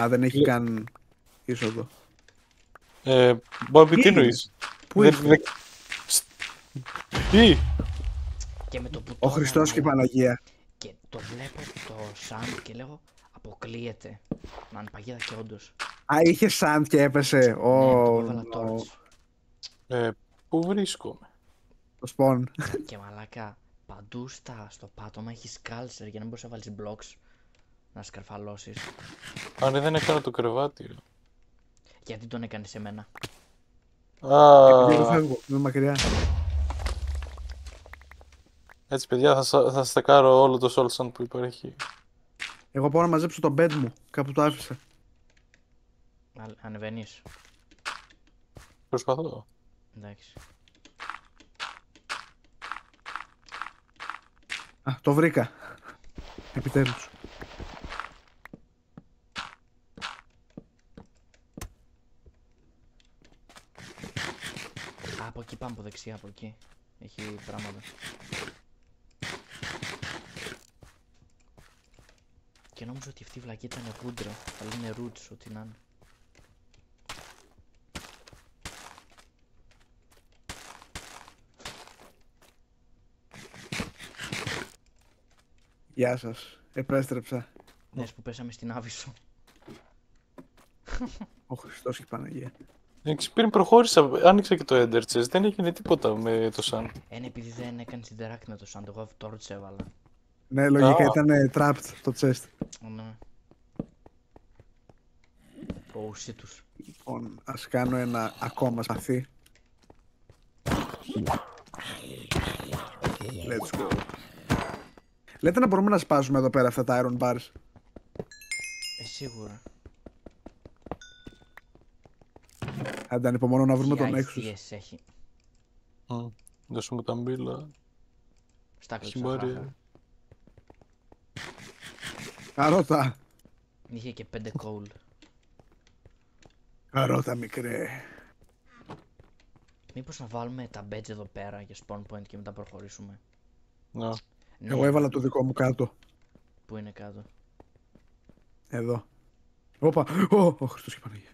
Α, δεν έχει καν είσοδο. Μπόμπι, τι εννοείς? Πού είσαι? Τι? Και με το που Ο το Χριστός και η Παναγία. Και το βλέπω το Σαντ και λέγω αποκλείεται. Να είναι παγίδα και όντως. Α, είχε σαντ και έπεσε. Ναι, το έβαλα no. torch. Πού βρίσκομαι? Το σπον. Και μαλάκα, παντού στο πάτωμα έχει σκάλσερ για να μπορείς να βάλεις blocks. Να σκαρφαλώσεις. Αν δεν έκανα το κρεβάτι. Γιατί τον έκανες εμένα? Επειδή δεν φεύγω, είμαι μακριά. Έτσι παιδιά, θα στεκάρω όλο το soul sand που υπάρχει. Εγώ πάω να μαζέψω το bed μου. Κάπου το άφησα. Ανεβαίνεις. Προσπαθώ. Εντάξει. Α, το βρήκα. Επιτέλους. Α, από εκεί πάμε, από δεξιά, από εκεί. Έχει πράγματα. Και νόμιζα ότι αυτή η βλακή ήταν wood, αλλά είναι roots, ό,τι να είναι. Γεια σας. Επέστρεψα. Δες που πέσαμε στην Άβυσσο. Ο Χριστός και η Παναγία. Πριν προχώρησα, άνοιξα και το Ender Chest, δεν έγινε τίποτα με το Sun. Είναι επειδή δεν έκανες interact με το Sand, εγώ torch έβαλα. Ναι, λογικά ήταν trapped το chest. Ναι. Oh, shit τους. Λοιπόν, ας κάνω ένα ακόμα σπαθί. Let's go. Λέτε να μπορούμε να σπάσουμε εδώ πέρα αυτά τα iron bars. Σίγουρα. Άντε, ανυπομονώ να βρούμε τον Nexus Nexus. έχει. Δώσουμε τα μπύλα. Στα Συμπάρει. κλεψαχάχα. Καρότα. Είχε και 5 coal. Καρότα μικρέ. Μήπως να βάλουμε τα badge εδώ πέρα για spawn point και μετά προχωρήσουμε. Ναι. Ναι, Εγώ έβαλα το δικό μου κάτω. Πού είναι κάτω? Εδώ. Όπα. Ο Χριστός και η Παναγία.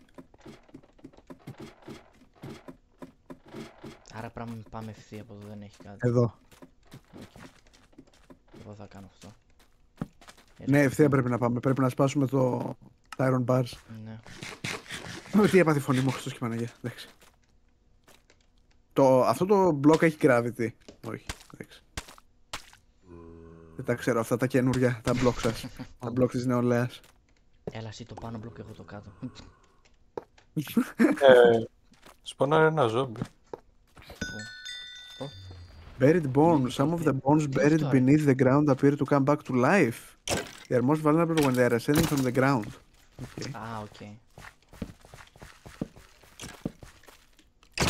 Άρα πάμε ευθεία από εδώ, δεν έχει κάτι. Εδώ. Okay. Εγώ θα κάνω αυτό. Ναι, ευθεία πρέπει να πάμε. Πρέπει να σπάσουμε τα iron bars. Ναι. Τι έπαθε η φωνή μου, ο Χριστός και η Παναγία. Εντάξει. Αυτό το block έχει gravity. Όχι. Εντάξει. Δεν τα ξέρω αυτά τα καινούρια, τα block σας. Τα block της νεολαίας. Έλα εσύ το πάνω μπλοκ, εγώ το κάτω. Σπανάρει ένα ζόμπι. Buried bones. Some of the bones buried beneath the ground appear to come back to life. They are most vulnerable when they are ascending from the ground. Okay. Α, οκ.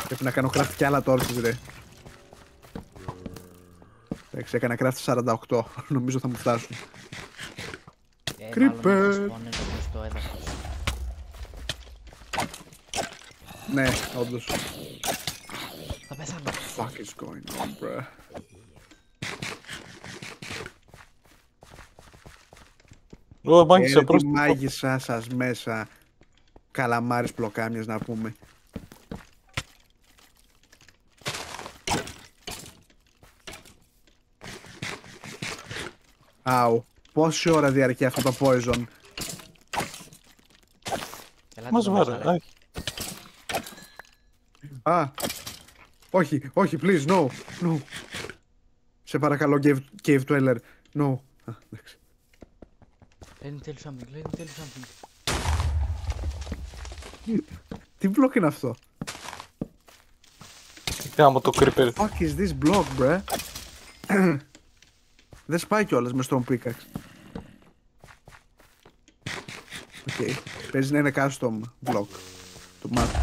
Πρέπει να κάνω craft κι άλλα torches, ρε. Εντάξει, έκανα craft 48. Νομίζω θα μου φτάσουν. Creeper. Μάλλον spawn στο έδαφος. Ναι, όντως. Θα πεθάνω. Fuck is going on, bruh. Μάγισσα τη μάγισσα σας μέσα. Καλαμάρης πλοκάμιας να πούμε. Αου. Πόση ώρα διαρκεί αυτό το poison? Μας βάρε. Α. Όχι, όχι, please, no, no. Σε παρακαλώ, cave dweller. No. Α, εντάξει. Let me tell you something, let me tell you something. Τι block είναι αυτό? Κάμα το creeper. Fuck is this block, bruh? Δεν σπάει κιόλας με stone pickaxe. Οκ. Παίζει να είναι custom block. Το μάτι.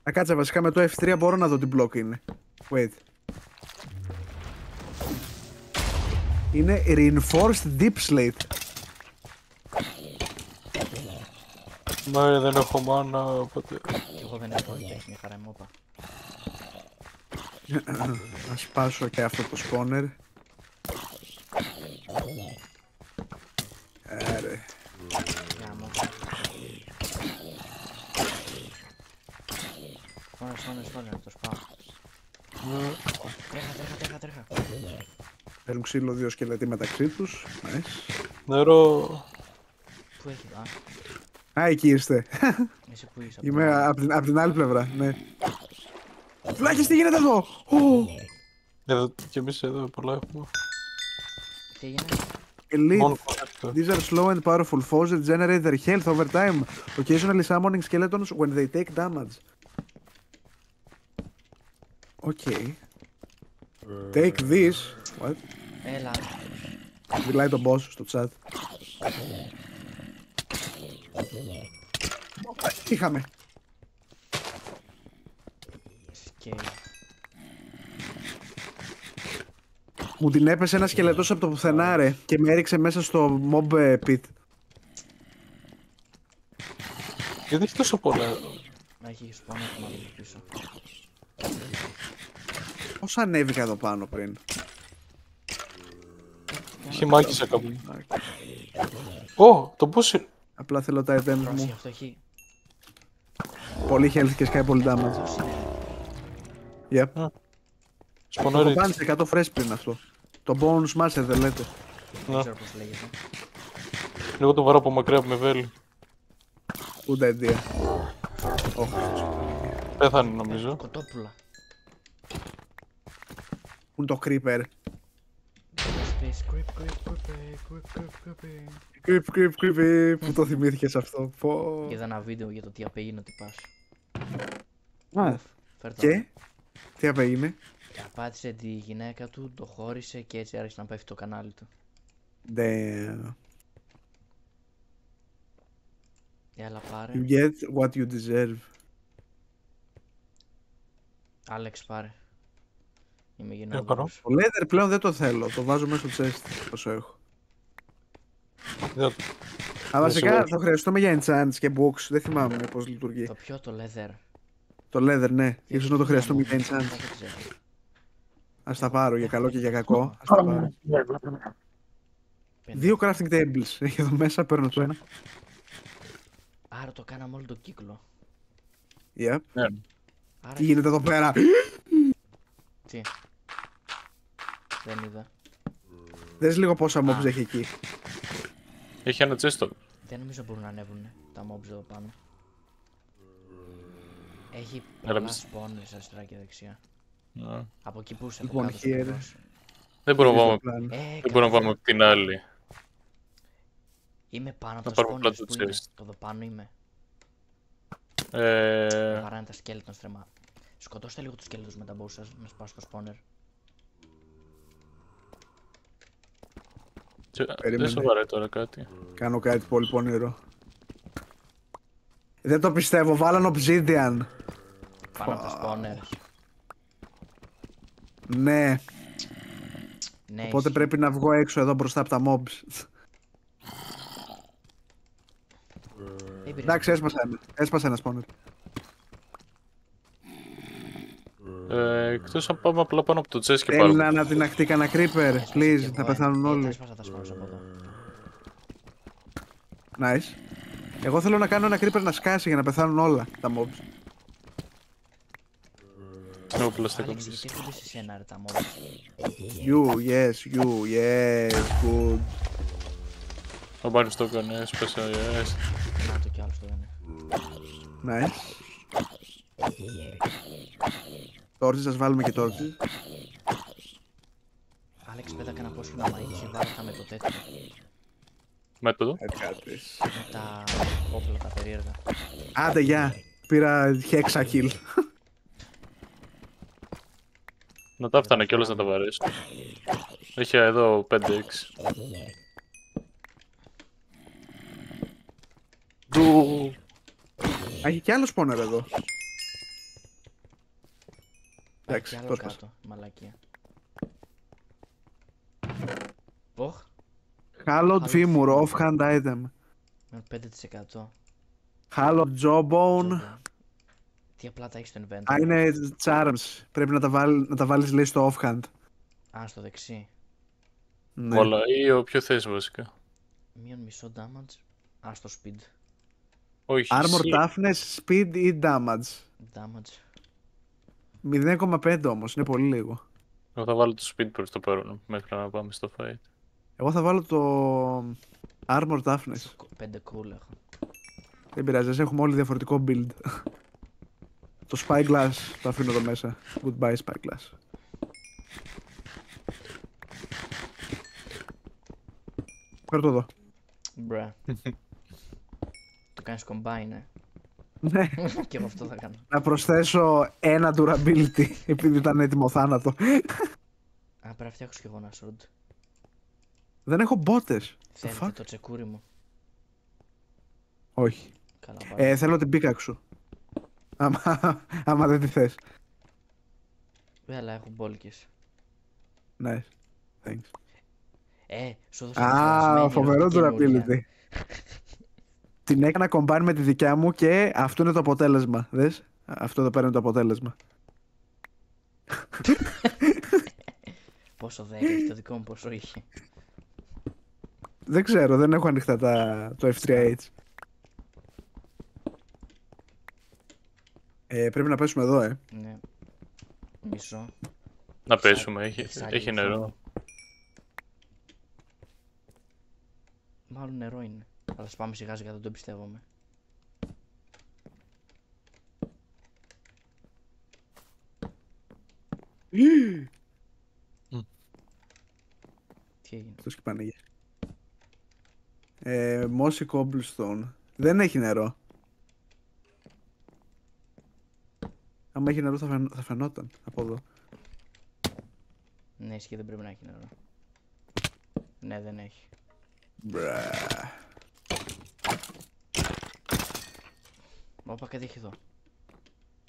Να κάτσε, βασικά με το F3 μπορώ να δω τι block είναι. Wait. Είναι reinforced deep slate. Μα δεν έχω μάνα, οπότε... Κι εγώ δεν έχω, όχι, έχει μια χαρά μου, όπα. Να σπάσω και αυτό το spawner. Άρε. Γάμο. Σπώνε, το σπάω. Τρέχα. Παίρνουν ξύλο 2 σκελετοί μεταξύ τους. Nice. Νερό. Πού έχει το, Α, εκεί είστε. εσύ που είσαι. Είμαι απ' την άλλη πλευρά, ναι. Βλάκες, τι γίνεται εδώ! Ω, Εδώ κι εμείς εδώ πολλά έχουμε. Τι έγινε? Elite. Μόνο κονέκτο. These are slow and powerful foes that generate their health over time, occasionally summoning skeletons when they take damage. Okay. Take this. What? Έλα. Μιλάει τον boss στο chat. Είχαμε. Σκέι. Μου την έπεσε ένα σκελετός από το πουθενά, ρε, και με έριξε μέσα στο mob pit. Γιατί έχει τόσο πολλά. Να έχει σπάνω το μάλλον πίσω. Πώς ανέβηκα εδώ πάνω πριν? Έχει μάκισα κάπου. Ω, το πώς είναι. Απλά θέλω τα items Πρόσεχε, μου. αυτό έχει. Πολύ health και σκάει πολύ damage. Πώς είναι? Yep. Το Σπονάρι. πάνε σε 100 fresh πριν αυτό. Το bone smasher δεν λέτε. Δεν ξέρω πώς λέγεται. Εγώ το βαρώ από μακριά που με βέλει. Good idea. Όχι. Πέθανε νομίζω. Κοτόπουλα. Πού είναι το creeper? Space Creep. Πού το θυμήθηκες αυτό? Πω. Είδα ένα βίντεο για το τι απέγινε ότι πας. Α, Φέρ' το. και? Τι απέγινε? Απάτησε τη γυναίκα του, το χώρισε και έτσι άρχισε να πέφτει το κανάλι του. Damn. Έλα πάρε. You get what you deserve. Άλεξ πάρε. Είμαι πάρω. γενναιόδωρος. Το leather πλέον δεν το θέλω. Το βάζω μέσα στο chest όσο έχω. Δεν- Α, βασικά σίγουρο. το χρειαστούμε για enchants και books. Δεν θυμάμαι πώς λειτουργεί. Το πιο το leather. Το leather, ναι. Ίσως να το χρειαστούμε για enchants. Δεν ξέρω. Ας τα πάρω για καλό και για κακό. Ας τα πάρω. 2 crafting tables. Έχει εδώ μέσα, παίρνω το ένα. Άρα το κάναμε όλο τον κύκλο. Yep. Ναι. Άρα Τι γίνεται εδώ πέρα? τι. Δεν είδα. Δες λίγο πόσα mobs έχει εκεί. Έχει ένα τσέστο. Δεν νομίζω μπορούν να ανέβουν τα mobs εδώ πάνω. Έχει Έλα, πολλά μισή. spawners αριστερά και δεξιά. Ναι. Από εκεί που είσαι Λοιπόν, από κάτω here. ακριβώς. Δεν μπορούμε να πάμε. Plan. Δεν μπορούμε να πάμε από την άλλη. Είμαι πάνω από Να τα πάρουμε spawners απλά το που είναι. chest. Το εδώ πάνω είμαι. Ε, Παράνε τα skeleton στρεμά. Σκοτώστε λίγο τους skeleton με τα bow σας, να σπάσω το spawner. Δεν σοβαρά τώρα κάτι. Κάνω κάτι πολύ πονηρό. Δεν το πιστεύω, βάλαν obsidian. Πάνω από τα spawners. Ναι, Ναι, οπότε ισχύει. πρέπει να βγω έξω εδώ μπροστά από τα mobs. Δεν πειράζει. Εντάξει, έσπασε ένα spawner. Εκτός αν πάμε απλά πάνω από το chest και Θέλει πάρουμε. να ανατιναχτεί κανένα creeper, Έσπασα κι please, εγώ θα πεθάνουν τα όλοι. έσπασα τα spawners από εδώ. Nice. Εγώ θέλω να κάνω ένα creeper να σκάσει για να πεθάνουν όλα τα mobs. Εγώ πλαστικά Άλεξ, γιατί έρχονται σε σένα ρε τα mobs. Yes, good. Ο Μπάρις το έκανε, έσπασε, yes. Να το κι άλλο το έκανε. Nice. Torches, ας βάλουμε και torches. Άλεξ, πέτα κανένα πόσχημα μα είχε βάλει τα με το τέτοιο. Μέθοδο. Ευχαριστώ. Με τα όπλα τα περίεργα. Άντε, γεια. Πήρα hexa kill. Να τα έφτανα κιόλας να τα βαρέσω. Έχει εδώ 5-6. Έχει κι άλλο spawner εδώ. Έχει Εντάξει, άλλο το έσπασα. κάτω, μαλακία. Οχ, Hallowed femur, off-hand item. με 5%. Hallowed jawbone. Τι απλά τα έχεις στο inventory. Α, είναι charms. Πρέπει να τα βάλεις λέει στο offhand. Α, στο δεξί. Ναι. Όλα ή όποιο θες βασικά. Μείον μισό damage. Α, στο speed. Όχι, Armor εσύ. toughness, speed ή damage. Damage. 0,5 όμως, είναι πολύ λίγο. Εγώ θα βάλω το speed προς το παρόν μέχρι να πάμε στο fight. Εγώ θα βάλω το armor toughness. 5 cool έχω. Δεν πειράζει, ας έχουμε όλοι διαφορετικό build. Το spyglass το αφήνω εδώ μέσα. Goodbye spyglass. Φέρ' το εδώ. Μπρε. Το κάνεις combine, Ναι. Και εγώ αυτό θα κάνω. Να προσθέσω ένα durability επειδή ήταν έτοιμο θάνατο. Α, πρέπει να φτιάξω κι εγώ ένα sword. Δεν έχω μπότες. Θέλετε το τσεκούρι μου. Όχι. Καλά, πάρε. Θέλω την πίκαξ σου. Άμα δεν τη θες. Αλλά έχω μπόλκες. Nice. Thanks. Σου έδωσα Α, φοβερό καινούρια. durability. Την έκανα combine με τη δικιά μου και αυτό είναι το αποτέλεσμα. Δες, αυτό εδώ πέρα είναι το αποτέλεσμα. Πόσο 10 έχει το δικό μου, πόσο είχε. Δεν ξέρω, δεν έχω ανοιχτά το F3H. Πρέπει να πέσουμε εδώ, Ναι. Μισό. Να πέσουμε, Σαν έχει νερό. Μάλλον νερό είναι. Αλλά ας πάμε σιγά σιγά, δεν το εμπιστεύομαι. Τι έγινε. Αυτό και Παναγία. Mossy Cobblestone. Δεν έχει νερό. Άμα έχει νερό θα φαινόταν από εδώ. Ναι, ισχύει, δεν πρέπει να έχει νερό. Ναι, δεν έχει. Μπρα. Όπα, κάτι έχει εδώ.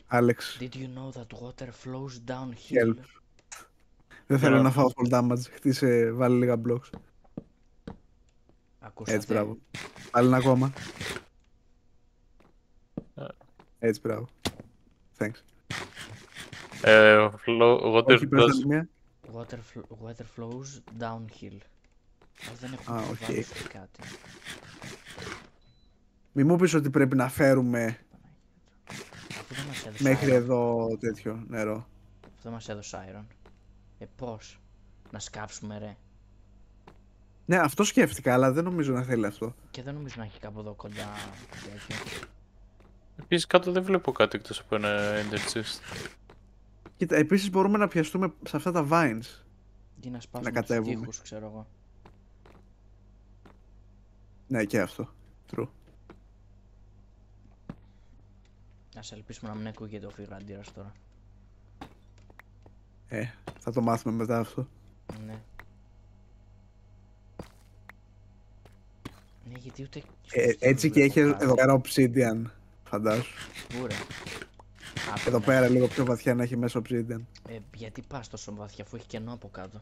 Άλεξ, Did you know that water flows downhill? help. Δεν θέλω να φάω full damage. Χτίσε, βάλει λίγα blocks. Ακούσατε. Έτσι, μπράβο. Βάλει ένα ακόμα. Έτσι, μπράβο. Thanks. Water Όχι, πες does... άλλη μία. Water flows downhill. Αλλά δεν έχω Α, να οκ. βάλω σε κάτι. Μη μου πεις ότι πρέπει να φέρουμε Αφού δεν μας έδωσε μέχρι iron. εδώ τέτοιο νερό. Αυτό δεν μας έδωσε iron. Πώς? Να σκάψουμε, ρε. Ναι, αυτό σκέφτηκα, αλλά δεν νομίζω να θέλει αυτό. Και δεν νομίζω να έχει κάπου εδώ κοντά τέτοιο. Επίσης κάτω δεν βλέπω κάτι εκτός από ένα ender chest. Κοίτα, επίσης μπορούμε να πιαστούμε σε αυτά τα vines. Ή να σπάσουμε τους κατέβουμε. τοίχους, ξέρω εγώ. Ναι, και αυτό. True. Ας ελπίσουμε να μην ακούγεται ο φυγραντήρας τώρα. Θα το μάθουμε μετά αυτό. Ναι. Ναι, γιατί ούτε... Έτσι και έχει εδώ πέρα obsidian, φαντάσου. Πού ρε. Εδώ πέρα λίγο πιο βαθιά να έχει μέσα obsidian. Γιατί πας τόσο βαθιά αφού έχει κενό από κάτω?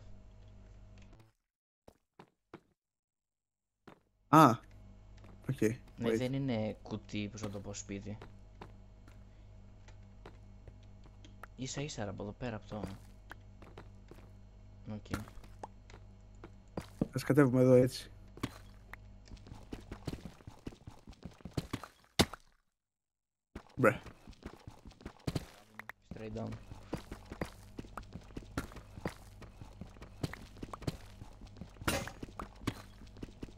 Α, οκ. Ναι, Wait. δεν είναι κουτί, πώς να το πω, σπίτι. Ίσα ίσα από εδώ πέρα από το... Οκ. Ας κατέβουμε εδώ έτσι. Μπρε. Straight down.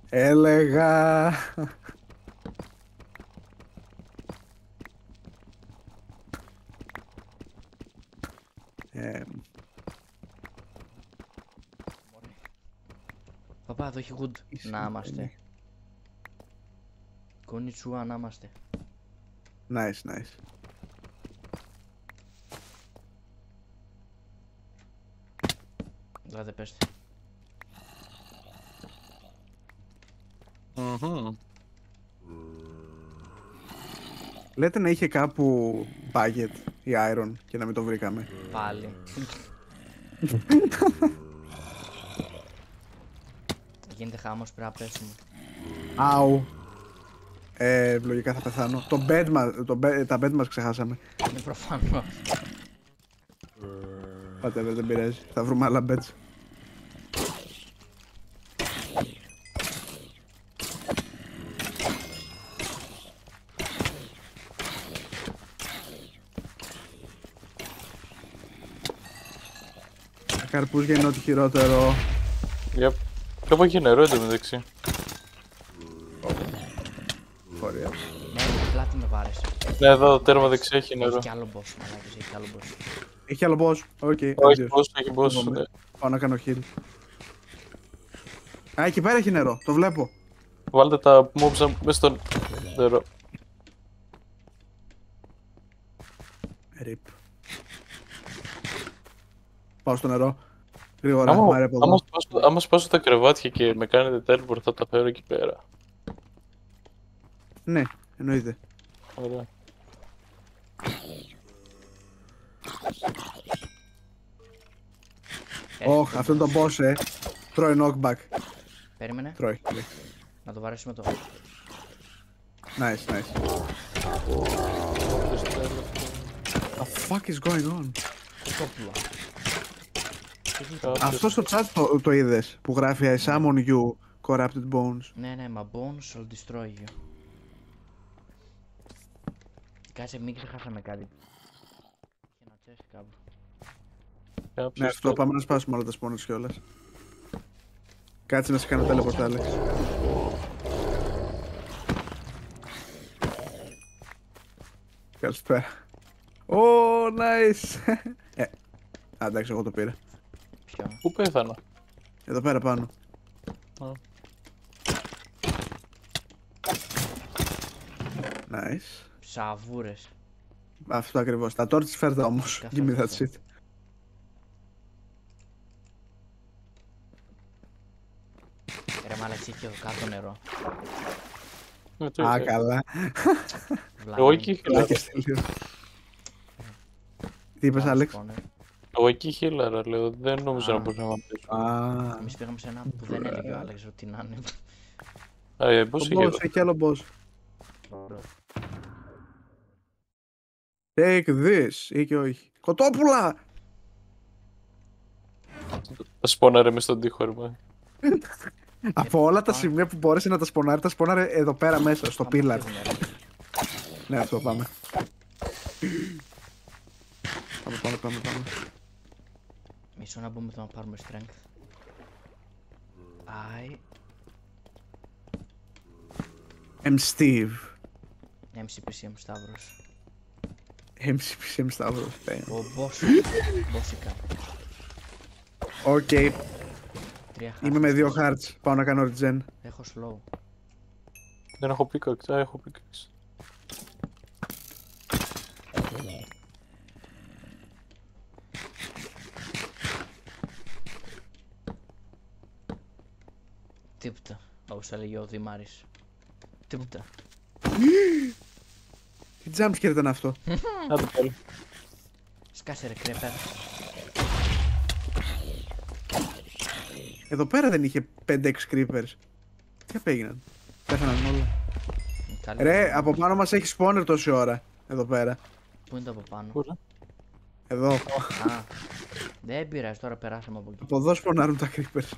Έλεγα. Παπά, εδώ έχει wood. Να είμαστε. Konnichiwa, να είμαστε. Nice, nice. Δηλαδή πέστε. Λέτε να είχε κάπου bucket ή iron και να μην το βρήκαμε. Πάλι. Γίνεται χάμος, πρέπει να πέσουμε. Αου. Λογικά θα πεθάνω. Τα bed μας ξεχάσαμε. Είναι προφανώς. Whatever, δεν πειράζει. Θα βρούμε άλλα beds. Τα καρπούζια είναι ό,τι χειρότερο. Yep. Κάπου έχει νερό εντωμεταξύ. Ωραία. Ναι, πλάτη με βάρεσε. Ναι, εδώ το τέρμα δεξιά έχει νερό. Έχει κι άλλο boss, μαλάκες, έχει κι άλλο boss. Έχει άλλο boss. Οκ. Όχι, boss, έχει boss. Ναι. Πάω να κάνω heal. Α, εκεί πέρα έχει νερό. Το βλέπω. Βάλτε τα mobs μέσα στο νερό. Rip. Πάω στο νερό. Γρήγορα, μάρε από εδώ. Άμα σπάσω τα κρεβάτια και με κάνετε teleport θα τα φέρω εκεί πέρα. Ναι, εννοείται. Ωραία. Ωχ, αυτό είναι το boss, Τρώει knockback. Περίμενε, Τρώει. να το βαρέσουμε το. Nice, nice. The fuck is going on? Σκόπουλα. Αυτό στο chat το είδες που γράφει I summon you, corrupted bones. Ναι, ναι, my bones will destroy you. Κάτσε, μην ξεχάσαμε κάτι. Και να τσέσει κάπου. Ναι, αυτό πάμε να σπάσουμε όλα τα spawners κιόλας. Κάτσε να σε κάνω teleport, Alex. Καλησπέρα. Oh, nice! Εντάξει, εγώ το πήρα. Ποιο? Πού πέθανα? Εδώ πέρα πάνω. Nice. Σαβούρες. Αυτό ακριβώς. Τα torches φέρτε όμως. Give me that shit. Ρε μάλαξη, έχει εδώ κάτω νερό. Α, καλά. Εγώ εκεί χείλαρα. Τι είπες, Άλεξ? Εγώ εκεί χείλαρα, λέω. Δεν νόμιζα να μπορούσα να βαμπήσω. Εμείς πήγαμε σε ένα που δεν έλεγε ο Άλεξ ότι να είναι. Πώς Ο boss, έχει άλλο boss. Take this, ή και όχι. Κοτόπουλα! Τα σπώναρε μες στον τοίχο, ρε. Από όλα τα σημεία που μπόρεσε να τα σπονάρει εδώ πέρα μέσα, στο πίλαρ. Ναι, αυτό πάμε. Πάμε. Μισό να μπούμε εδώ να πάρουμε strength. I'm Steve. MCPCM Σταύρος. MCPCM Σταύρος. Ο Μπόσικα. Οκ. Είμαι με 2 hearts. Πάω να κάνω regen. Έχω slow. Δεν έχω pickaxe, έχω pickaxe. Τίποτα, όπως έλεγε ο Δημάρης. Τίποτα. Τι jumpscare ήταν αυτό? Άντε πάλι. Σκάσε ρε κρέπερ. Εδώ πέρα δεν είχε 5-6 creepers. Τι απέγιναν? Πέθαναν όλα. Ρε, από πάνω μας έχει spawner τόση ώρα. Εδώ πέρα. Πού είναι το από πάνω? Εδώ. Α, δεν πειράζει, τώρα περάσαμε από εκεί. Από εδώ σπονάρουν τα creepers.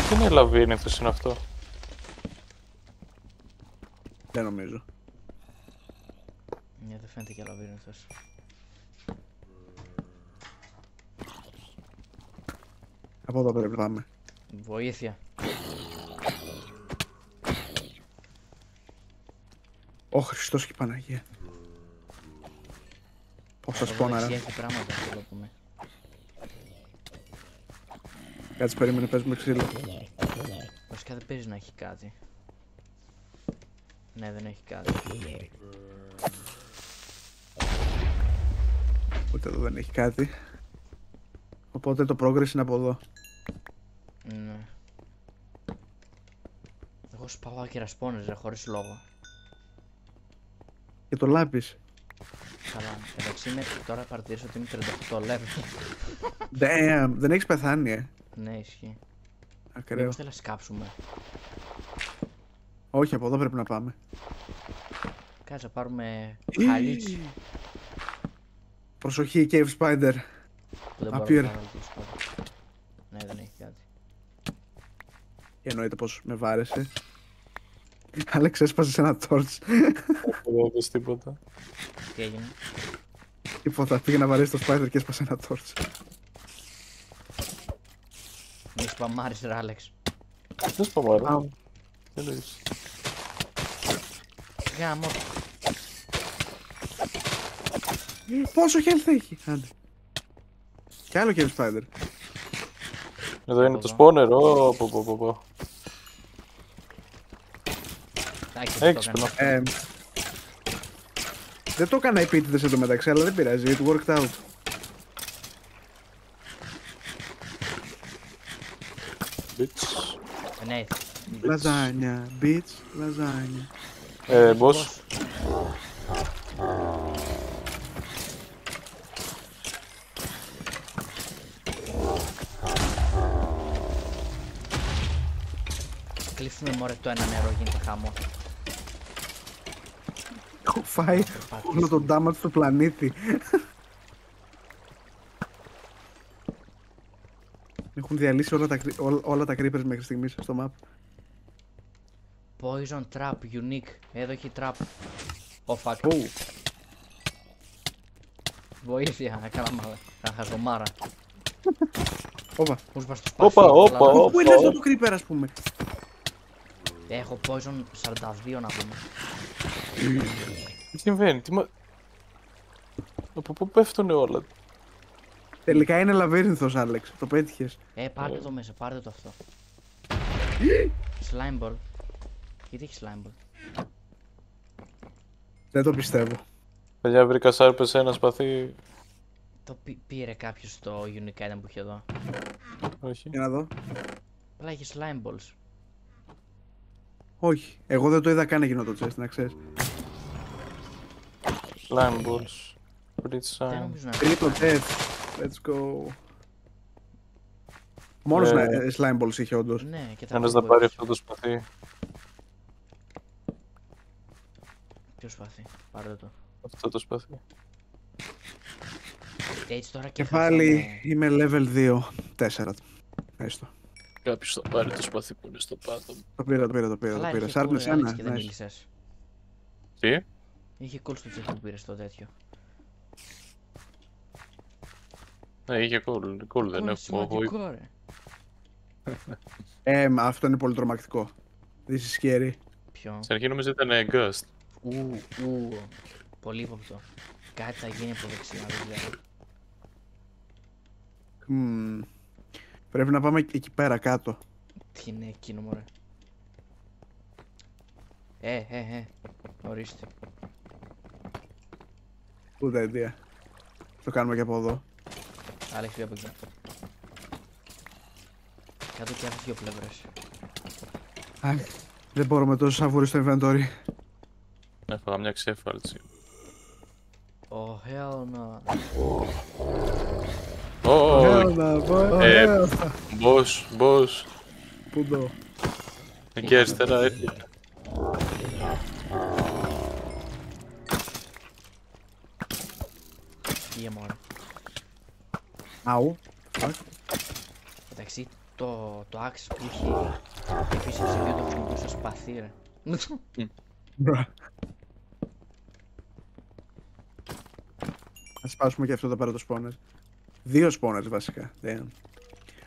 Τι είναι λαβύρινθος είναι αυτό? Δεν νομίζω. Ναι, δεν φαίνεται και λαβύρινθος. Από εδώ πρέπει να πάμε. Βοήθεια. Ω Χριστός και η Παναγία. Πόσα σπόναρα. Έχει πράγματα, θέλω να πούμε. Κάτσε, περίμενε, παίζουμε ξύλο. Βασικά δεν παίζει να έχει κάτι. Ναι, δεν έχει κάτι. Ούτε εδώ δεν έχει κάτι. Οπότε το progress είναι από εδώ. Ναι. Εγώ σπάω άκυρα σπόνες ρε, χωρίς λόγο. Και το λάπης. Καλά, εντάξει είμαι, τώρα παρατηρήσω ότι είμαι 38 level. Damn, δεν έχεις πεθάνει, Ναι, ισχύει. Ακραίο. Μήπως θέλει να σκάψουμε. Όχι, από εδώ πρέπει να πάμε. Κάτσε να πάρουμε Ή. χαλίτσι. Προσοχή, Cave Spider. Που δεν μπορώ Appear. να βάλω το σπάτι. Ναι, δεν έχει κάτι. Και εννοείται πως με βάρεσε. Άλεξ, έσπασες ένα torch. Δεν δεις τίποτα. Τι έγινε? Τίποτα, πήγε να βαρέσει το Spider και έσπασε ένα torch. Μη σπαμάρεις ρε Άλεξ. Δεν σπαμάρω. Α. Τι εννοείς? Γάμο. Πόσο health έχει. Άντε. Κι άλλο Cave Spider. Εδώ είναι το spawner. Πω. Εντάξει, Έξυπνο. Δεν το έκανα επίτηδες εντωμεταξύ, αλλά δεν πειράζει. It worked out. Bitch. Ναι. Λαζάνια, bitch, λαζάνια. Boss. Κλείσουμε μωρέ το ένα νερό, γίνεται χαμό. Έχω φάει όλο το damage στο πλανήτη. Έχουν διαλύσει όλα τα creepers μέχρι στιγμής στο map. Poison trap, unique. Εδώ έχει trap. Oh fuck. Oh. Βοήθεια, έκανα μάλλον. Χαζομάρα. Όπα. Μου σπάς το σπαθί. Όπα. Πού είναι αυτό το creeper, ας πούμε. Έχω poison 42 να πούμε. Τι συμβαίνει, από πού πέφτουνε όλα? Τελικά είναι λαβύρινθος, Άλεξ. Το πέτυχες. Πάρτε το μέσα, πάρτε το αυτό. Slime ball. Γιατί έχει slime ball? Δεν το πιστεύω. Παιδιά, βρήκα σάρπες ένα σπαθί. Το πήρε κάποιος το unique item που είχε εδώ. Όχι. Για να δω. Απλά έχει slime balls. Όχι. Εγώ δεν το είδα καν εκείνο το chest, να ξέρεις. Slime balls. Δεν Bridge νομίζω να Τρίτο death. Let's go. Μόνος slime balls είχε όντως. Ναι, και τα Ένας να πάρει αυτό το σπαθί. Ποιο σπάθη, πάρτε το. Αυτό το σπαθί. Έτσι τώρα και Και πάλι είμαι level 2. 4. Έστω. Κάποιος θα πάρει το σπαθί που είναι στο πάτο. Το πήρα. Σάρπνες ένα. και δεν Nice. μίλησες. Τι? Είχε cool στο τσέχι που πήρες το τέτοιο. Ναι, είχε cool δεν έχω. Σημαντικό ρε. Αυτό είναι πολύ τρομακτικό. This is scary. Ποιο? Στην αρχή νομίζω ήταν ghost. Πολύ ύποπτο. Κάτι θα γίνει από δεξιά, δεν ξέρω. Πρέπει να πάμε εκεί πέρα κάτω. Τι είναι εκείνο μωρέ. Ορίστε. Ούτε idea. Το κάνουμε και από εδώ. Άλεξ, πήγα από εκεί. Κάτω και από τις δύο πλευρές. Δεν μπορώ με τόσο σαβούρι στο inventory. Έφαγα μια ξέφαλτση. Oh hell no. Boss. Πού το. Εκεί αριστερά έρχεται. Πήγε μωρέ. Αου. Εντάξει, το axe που είχε επίσης σε δύο το χρησιμοποιούσα σπαθί ρε. Μπρα. Ας σπάσουμε και αυτό εδώ πέρα το spawner. 2 spawners βασικά. Damn.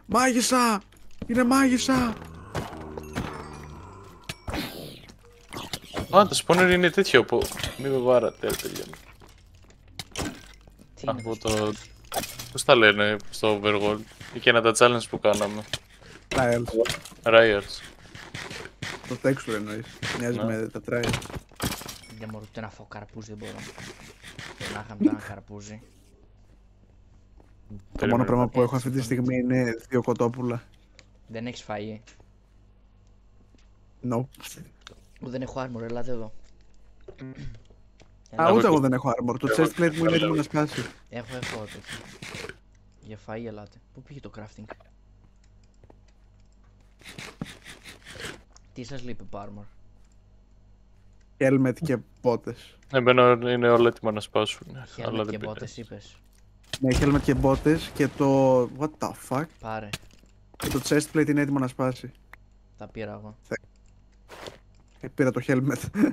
Μάγισσα! Είναι μάγισσα! Το spawner είναι τέτοιο που... Μη με βάρατε, τέλεια. Τι είναι Από το... Πώς τα λένε στο Overworld. Εκείνα τα challenge που κάναμε. Trials. Riots. Το texture εννοείς. Μοιάζει με τα trials. Δεν μπορώ ούτε να φάω καρπούζι, δεν μπορώ. Δεν να είχαμε ένα καρπούζι. Το μόνο πράγμα που έχω αυτή τη στιγμή είναι 2 κοτόπουλα. Δεν έχεις φαΐ. No. Δεν έχω armor, ελάτε εδώ. Ούτε εγώ δεν έχω armor. Το chest plate μου είναι έτοιμο να σπάσει. Έχω τέτοιο. Για φαΐ ελάτε. Πού πήγε το crafting? Τι σας λείπει από armor? Helmet και μπότες. Εμένα είναι όλα έτοιμα να σπάσουν. Αλλά Helmet δεν και πειράζει. μπότες είπες. Ναι, helmet και μπότες και το... What the fuck? Πάρε. Και το chest plate είναι έτοιμο να σπάσει. Τα πήρα εγώ. Πήρα το helmet.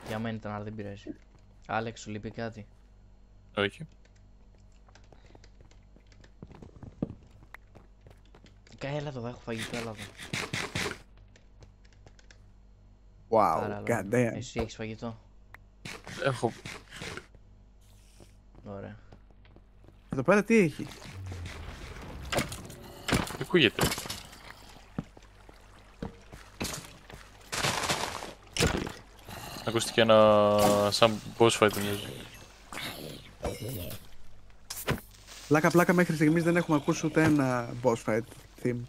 Για μένα ήταν, αλλά δεν πειράζει. Άλεξ, σου λείπει κάτι? Όχι. Έλα εδώ, έχω φαγητό, έλα εδώ. Wow, Παράλαβα. god damn. Εσύ έχεις φαγητό? Έχω. Ωραία. Εδώ πέρα τι έχει? Ακούγεται. Ακούστηκε ένα σαν boss fight μοιάζει. Πλάκα μέχρι στιγμής δεν έχουμε ακούσει ούτε ένα boss fight theme.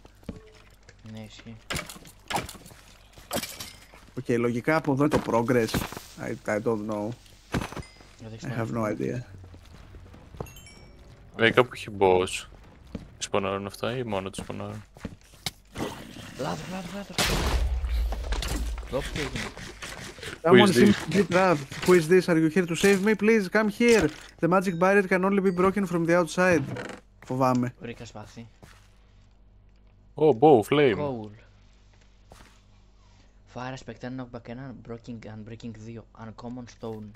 Ναι, ισχύει. Οκ, λογικά από εδώ είναι το progress. I don't know. I have no idea. Κάπου έχει boss. Σπονάρουν αυτά ή μόνο τους σπονάρουν? Λάδρο. Όπ, τι έγινε. Someone is seems this? to be trapped. Who is this? Are you here to save me? Please come here. The magic barrier can only be broken from the outside. Φοβάμαι. Βρήκα σπάθη. Oh, bow, flame. Coal. Fire Spectre knockback 1, Unbreaking 2, Uncommon Stone.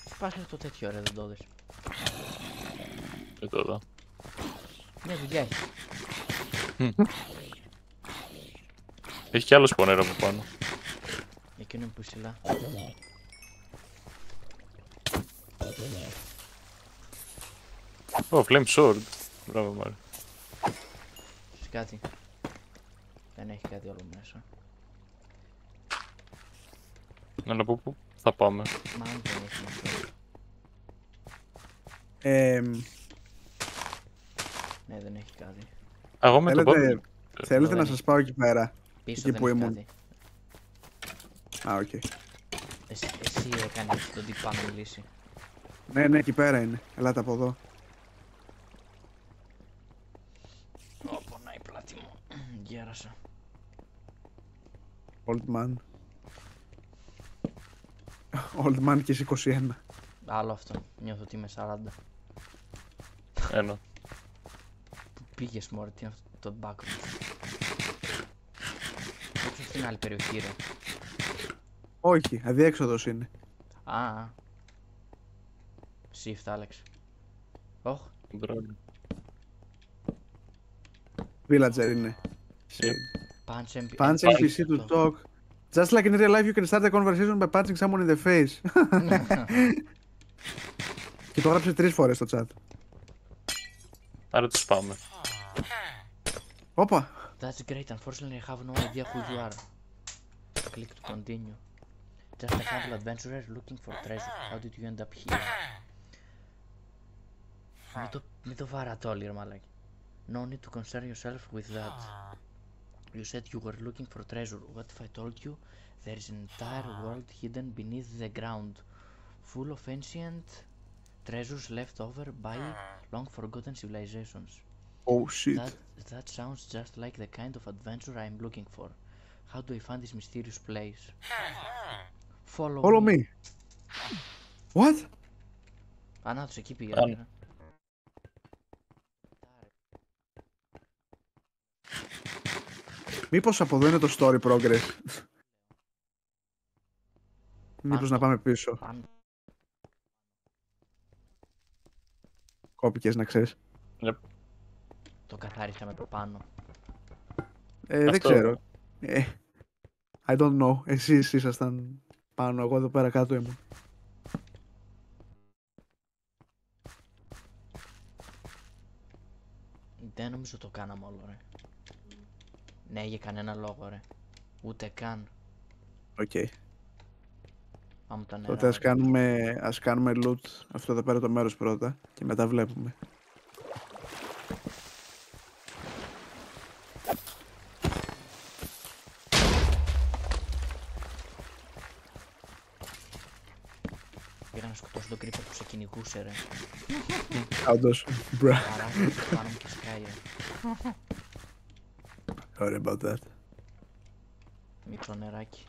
Σπάσε το τέτοιο ρε, δεν το δες. Εδώ εδώ. Μια δουλειά έχει. Έχει κι άλλο σπονέρα από πάνω. Εκείνο είναι που ψηλά. Oh, flame sword. Μπράβο, Μάρι. Έχεις κάτι? Δεν έχει κάτι άλλο μέσα. Να πω πού θα πάμε. Μάλλον δεν έχει μέσα. Ναι, δεν έχει κάτι. Εγώ με το Θέλετε, πάμε. θέλετε δεν να έχει. σας πάω εκεί πέρα? Πίσω Εκεί δεν που έχει ήμουν. κάτι. Α, οκ. Εσύ έκανες τον τυπά να μιλήσει. Ναι, εκεί πέρα είναι. Ελάτε από εδώ. Ω, πονάει η πλάτη μου. Γέρασα. Old man. Old man και εσύ 21. Άλλο αυτό. Νιώθω ότι είμαι 40. Ένα. Πού πήγες μωρέ, τι είναι αυτό το background? Όχι στην άλλη περιοχή ρε. Όχι, αδιέξοδος είναι. Α. Shift, Alex. Όχ. Μπράβο. Villager είναι. Punch MP. Punch NPC to talk. Just like in real life, you can start a conversation by punching someone in the face. Και το έγραψε 3 φορές στο chat. Άρα τους πάμε. Όπα. That's great. Unfortunately, I have no idea who you are. Click to continue. Just a humble adventurer looking for treasure. How did you end up here? Μην το βαρατόλι ρε μαλάκι. No need to concern yourself with that. You said you were looking for treasure. What if I told you there is an entire world hidden beneath the ground, full of ancient treasures left over by long forgotten civilizations? Oh shit. That sounds just like the kind of adventure I'm looking for. How do I find this mysterious place? Follow me. What? Ανάτος εκεί πήγα. Μήπως από εδώ είναι το story progress? Μήπως να πάμε πίσω? Κόπηκες να ξέρεις. Yep. Το καθάρισα με το πάνω. Δεν ξέρω. I don't know. Εσείς ήσασταν πάνω, εγώ εδώ πέρα κάτω ήμουν. Δεν νομίζω το κάναμε όλο ρε. Ναι, για κανένα λόγο ρε. Ούτε καν. Οκ. Άμα τα νερά. Τότε ας κάνουμε loot αυτό εδώ πέρα το μέρος πρώτα και μετά βλέπουμε. Πήγα να σκοτώσω τον creeper που σε κυνηγούσε ρε. Όντως, μπρα. Παράγει πάνω μου και σκάει ρε. Sorry about that. Μικρό νεράκι.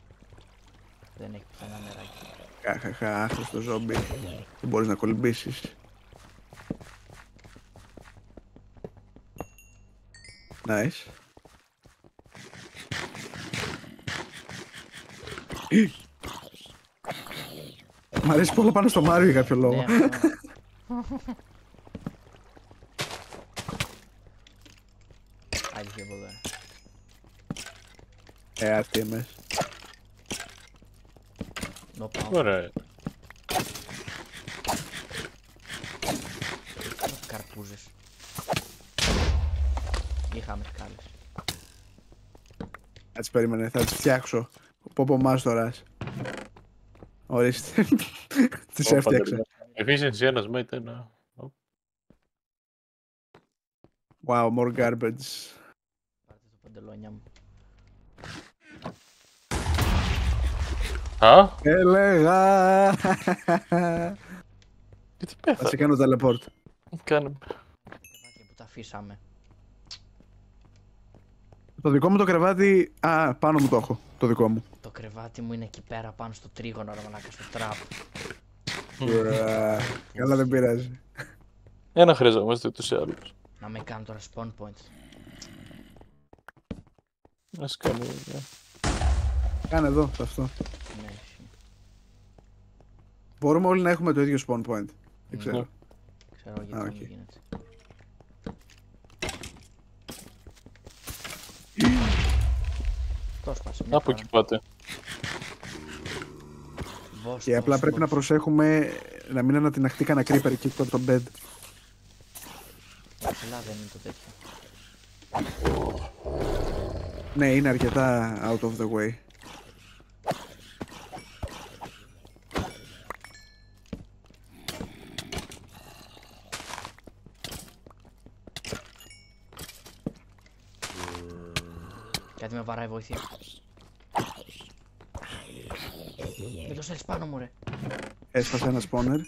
Δεν έχει πουθενά νεράκι. Χαχαχα, άχρηστο ζόμπι. Δεν μπορείς να κολυμπήσεις. Nice. Μ' αρέσει πολλά πάνω στο Μάριο για κάποιο λόγο. Ναι, αυτό. Άλυφε από εδώ. RTMS. Νοπάω. Ωραία. Καρπούζες. Είχαμε σκάλες. Έτσι περίμενε, θα τις φτιάξω. Πόπο μάστορας. Ορίστε. Τις έφτιαξα. Efficiency ένας mate ένα. Wow, more garbage. Πάρτε το παντελόνια μου. Α, Έλεγα. γιατί Θα πέθανε. σε κάνω teleport. Κάνε. Κρεβάτια που τα αφήσαμε. Το δικό μου το κρεβάτι. Α, πάνω μου το έχω. Το δικό μου. Το κρεβάτι μου είναι εκεί πέρα πάνω στο τρίγωνο, ρε μαλάκα, στο τραπ. Καλά, δεν πειράζει. Ένα χρειαζόμαστε ούτως ή άλλως. Να με κάνω τώρα spawn point. Ας κάνουμε μια. Κάνε εδώ, σε αυτό. Ναι, εσύ. Μπορούμε όλοι να έχουμε το ίδιο spawn point. Δεν ξέρω. Ναι. Ξέρω γιατί οκ. δεν γίνεται. Το σπάσε μια Από φορά. εκεί πάτε. Βος, Και απλά βος, πρέπει να βος. προσέχουμε να μην ανατιναχτεί κανένα creeper εκεί από το bed. Καλά δεν είναι το τέτοιο. Ναι, είναι αρκετά out of the way. Κάτι με βαράει, βοήθεια. Μην το στέλνεις πάνω μου, ρε. Έσπασε ένα spawner.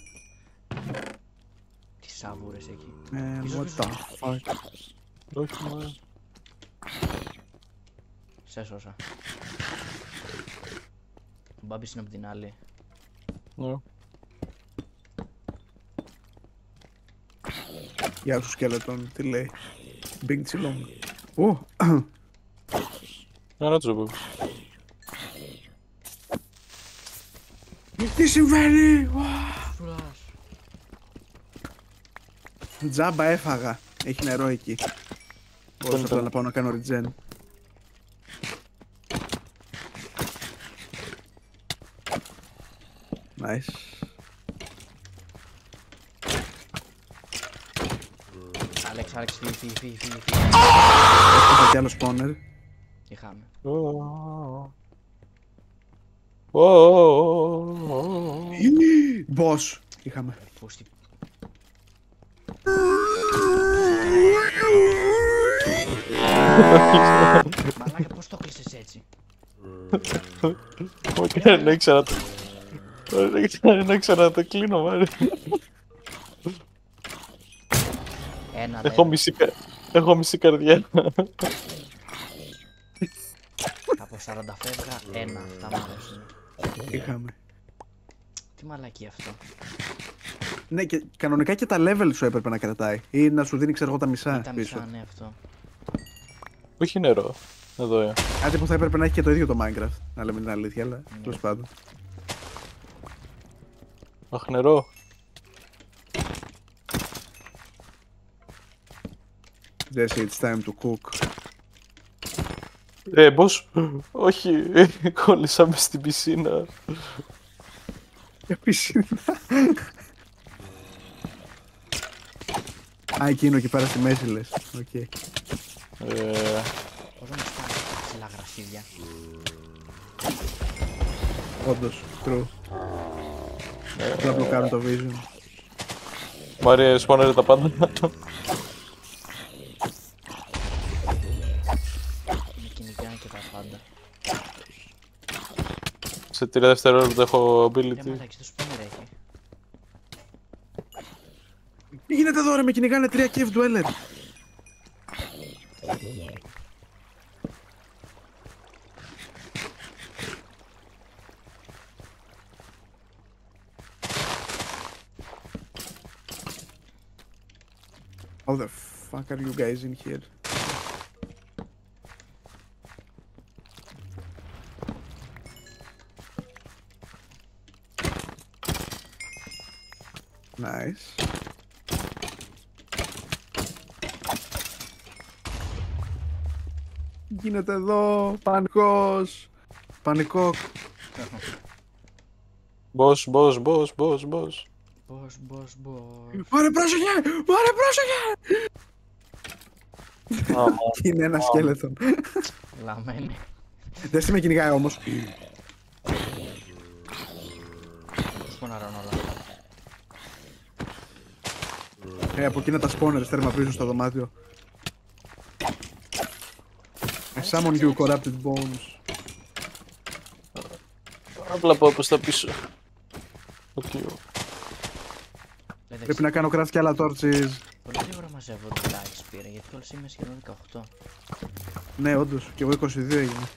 Τι σαβούρες εκεί. What the fuck. Όχι, μα. Σε σώσα. Ο Μπάμπης είναι από την άλλη. Ναι. Γεια σου σκέλετον, τι λέει. Big Chilong. Ω, Να το πω. τι συμβαίνει. Σουλάς. Τζάμπα έφαγα. Έχει νερό εκεί. Μπορούσα απλά να πάω να κάνω regen. Nice. Άλεξ, Άλεξ, φύγει. Έφαγα κι άλλο spawner. Είχαμε. Boss. Είχαμε. Πούστη. Μαλάκα, πώς το κλείσες έτσι. Όχι, δεν ήξερα το. Δεν ήξερα να το κλείνω, μάρε. Ένα, Έχω μισή καρδιά. από 40 φεύγα, ένα. Αυτά μου αρέσουν. Είχαμε. Τι μαλακή αυτό. Ναι, και κανονικά και τα level σου έπρεπε να κρατάει. Ή να σου δίνει, ξέρω εγώ, τα μισά Τα πίσω. μισά, ναι, αυτό. Όχι νερό. Εδώ, Κάτι που θα έπρεπε να έχει και το ίδιο το Minecraft. Να λέμε την αλήθεια, αλλά τέλος πάντων. Αχ, νερό. Jesse, it's time to cook. Πώς. Όχι, κόλλησα μες στην πισίνα. Πισίνα. Α, εκείνο εκεί πέρα στη μέση λες. Οκ. Πώς να μου σπάνε ψηλά γραφίδια. Όντως, true. Απλά μπλοκάρουν το vision. Μάρια, σπάναρε τα πάντα. Με κυνηγάνε και τα πάντα. Σε 3 δευτερόλεπτα έχω Ρε ability. μαλάκι, το σπάνερ έχει. Τι γίνεται εδώ ρε, με κυνηγάνε 3 cave dweller. How the fuck are you guys in here? Nice. Γίνεται εδώ, πανικός. Πανικό. Boss. Boss. Πάρε πρόσεχε! Πάρε πρόσεχε! Είναι ένα σκέλετον. Λαμένη. Δεν σε με κυνηγάει όμως. Σποναρών όλα. Από εκείνα τα spawners τέρμα πίσω στο δωμάτιο. I summon you corrupted bones. Απλά πάω προς τα πίσω. Πρέπει να κάνω craft και άλλα torches. Πολύ γρήγορα μαζεύω το lights πήρα, γιατί όλες είμαι σχεδόν 18. Ναι, όντως, και εγώ 22 έγινε.